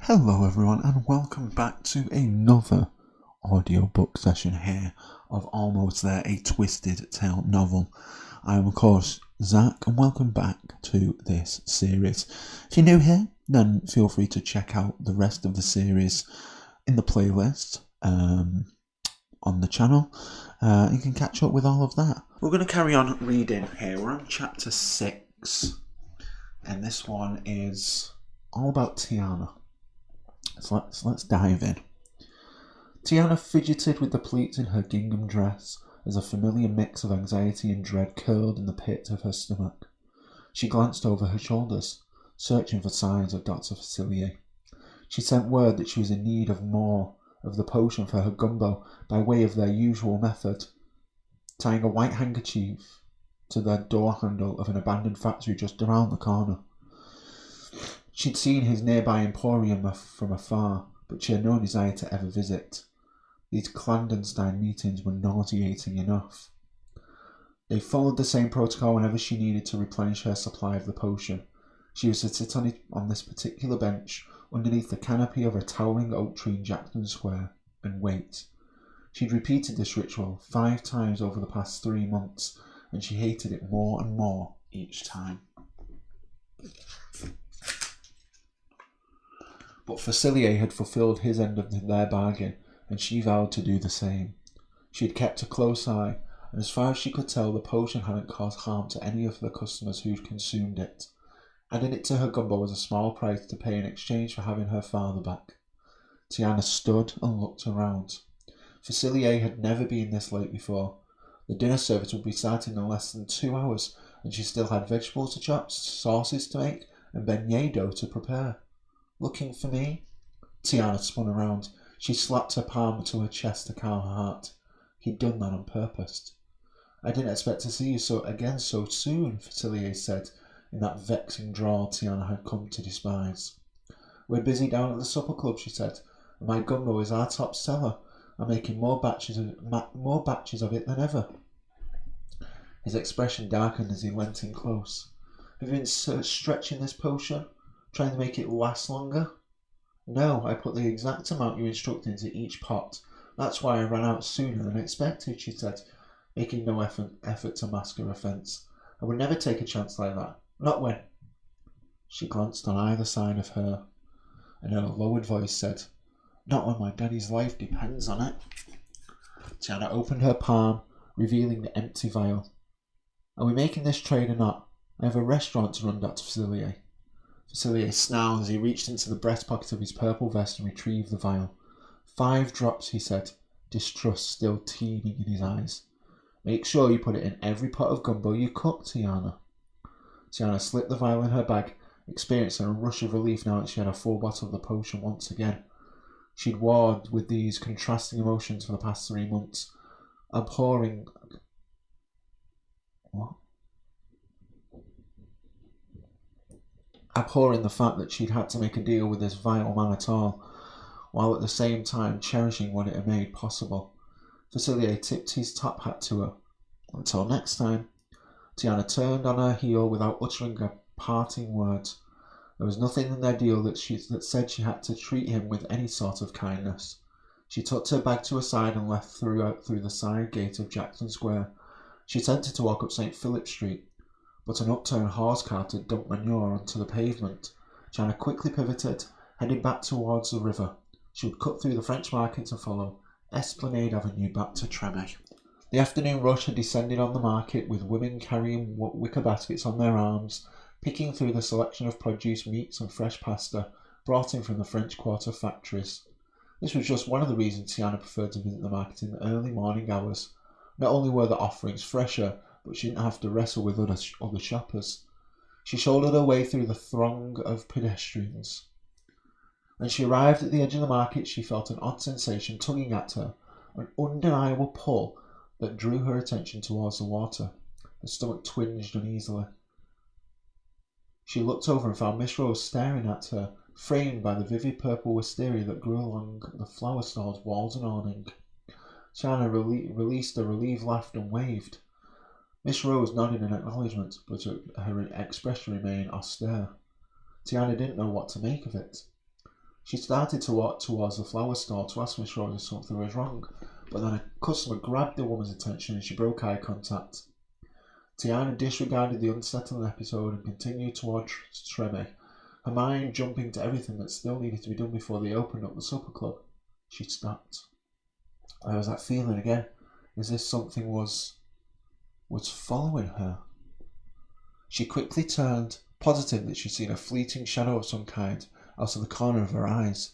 Hello everyone and welcome back to another audiobook session here of Almost There, a Twisted Tale novel. I am of course Zach and welcome back to this series. If you're new here, then feel free to check out the rest of the series in the playlist on the channel. You can catch up with all of that. We're going to carry on reading here. We're on chapter 6 and this one is all about Tiana. So let's dive in. Tiana fidgeted with the pleats in her gingham dress as a familiar mix of anxiety and dread curled in the pit of her stomach. She glanced over her shoulders, searching for signs of Dr. Facilier. She sent word that she was in need of more of the potion for her gumbo by way of their usual method, tying a white handkerchief to the door handle of an abandoned factory just around the corner. She'd seen his nearby emporium from afar, but she had no desire to ever visit. These clandestine meetings were nauseating enough. They followed the same protocol whenever she needed to replenish her supply of the potion. She was to sit on this particular bench underneath the canopy of a towering oak tree in Jackson Square and wait. She'd repeated this ritual 5 times over the past 3 months, and she hated it more and more each time. But Facilier had fulfilled his end of their bargain, and she vowed to do the same. She had kept a close eye, and as far as she could tell, the potion hadn't caused harm to any of the customers who'd consumed it. Adding it to her gumbo was a small price to pay in exchange for having her father back. Tiana stood and looked around. Facilier had never been this late before. The dinner service would be starting in less than 2 hours, and she still had vegetables to chop, sauces to make, and beignet dough to prepare. Looking for me? Tiana spun around. She slapped her palm to her chest to calm her heart. He'd done that on purpose. I didn't expect to see you again so soon, Facilier said, in that vexing drawl Tiana had come to despise. We're busy down at the supper club, she said, and my gumbo is our top seller. I'm making more batches of it than ever. His expression darkened as he leant in close. Have you been stretching this potion? Trying to make it last longer? No, I put the exact amount you instructed into each pot. That's why I ran out sooner than expected, she said, making no effort to mask her offence. I would never take a chance like that. Not when. She glanced on either side of her, and in a lowered voice said, Not when my daddy's life depends on it. Tiana opened her palm, revealing the empty vial. Are we making this trade or not? I have a restaurant to run, Dr. Facilier. Facilier snarled as he reached into the breast pocket of his purple vest and retrieved the vial. 5 drops, he said, distrust still teeming in his eyes. Make sure you put it in every pot of gumbo you cook, Tiana. Tiana slipped the vial in her bag, experiencing a rush of relief now that she had a full bottle of the potion once again. She'd warred with these contrasting emotions for the past 3 months, abhorring the fact that she'd had to make a deal with this vile man at all, while at the same time cherishing what it had made possible. Facilier tipped his top hat to her. Until next time. Tiana turned on her heel without uttering a parting word. There was nothing in their deal that said she had to treat him with any sort of kindness. She tucked her bag to her side and left through the side gate of Jackson Square. She attempted to walk up St. Philip Street, but an upturned horse cart had dumped manure onto the pavement. Tiana quickly pivoted, heading back towards the river. She would cut through the French Market and follow Esplanade Avenue back to Treme. The afternoon rush had descended on the market, with women carrying wicker baskets on their arms, picking through the selection of produce, meats and fresh pasta brought in from the French Quarter factories. This was just one of the reasons Tiana preferred to visit the market in the early morning hours. Not only were the offerings fresher, but she didn't have to wrestle with other shoppers. She shouldered her way through the throng of pedestrians. When she arrived at the edge of the market, she felt an odd sensation tugging at her, an undeniable pull that drew her attention towards the water. Her stomach twinged uneasily. She looked over and found Miss Rose staring at her, framed by the vivid purple wisteria that grew along the flower stall's walls and awning. Tiana released a relieved laugh and waved. Miss Rose nodded in acknowledgement, but her expression remained austere. Tiana didn't know what to make of it. She started to walk towards the flower store to ask Miss Rose if something was wrong, but then a customer grabbed the woman's attention and she broke eye contact. Tiana disregarded the unsettling episode and continued towards Tremé, her mind jumping to everything that still needed to be done before they opened up the supper club. She stopped. There was that feeling again, as if something was following her. She quickly turned, positive that she'd seen a fleeting shadow of some kind out of the corner of her eyes.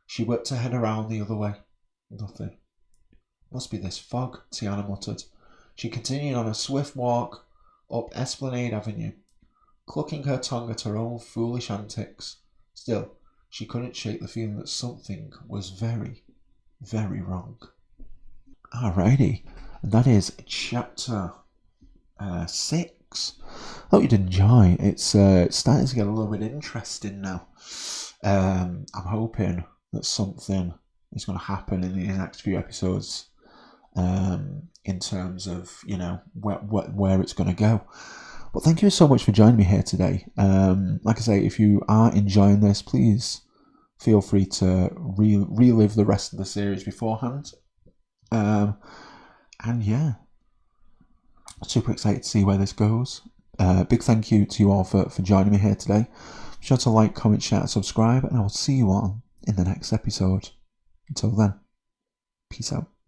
She whipped her head around the other way. Nothing. Must be this fog, Tiana muttered. She continued on a swift walk up Esplanade Avenue, clucking her tongue at her own foolish antics. Still, she couldn't shake the feeling that something was very, very wrong. Alrighty, and that is chapter 6. Hope you did enjoy. It's starting to get a little bit interesting now. I'm hoping that something is going to happen in the next few episodes, in terms of, you know, where it's going to go. But thank you so much for joining me here today. Like I say, if you are enjoying this, please feel free to relive the rest of the series beforehand. And yeah, super excited to see where this goes. Big thank you to you all for joining me here today. Be sure to like, comment, share, subscribe, and I will see you all in the next episode. Until then, peace out.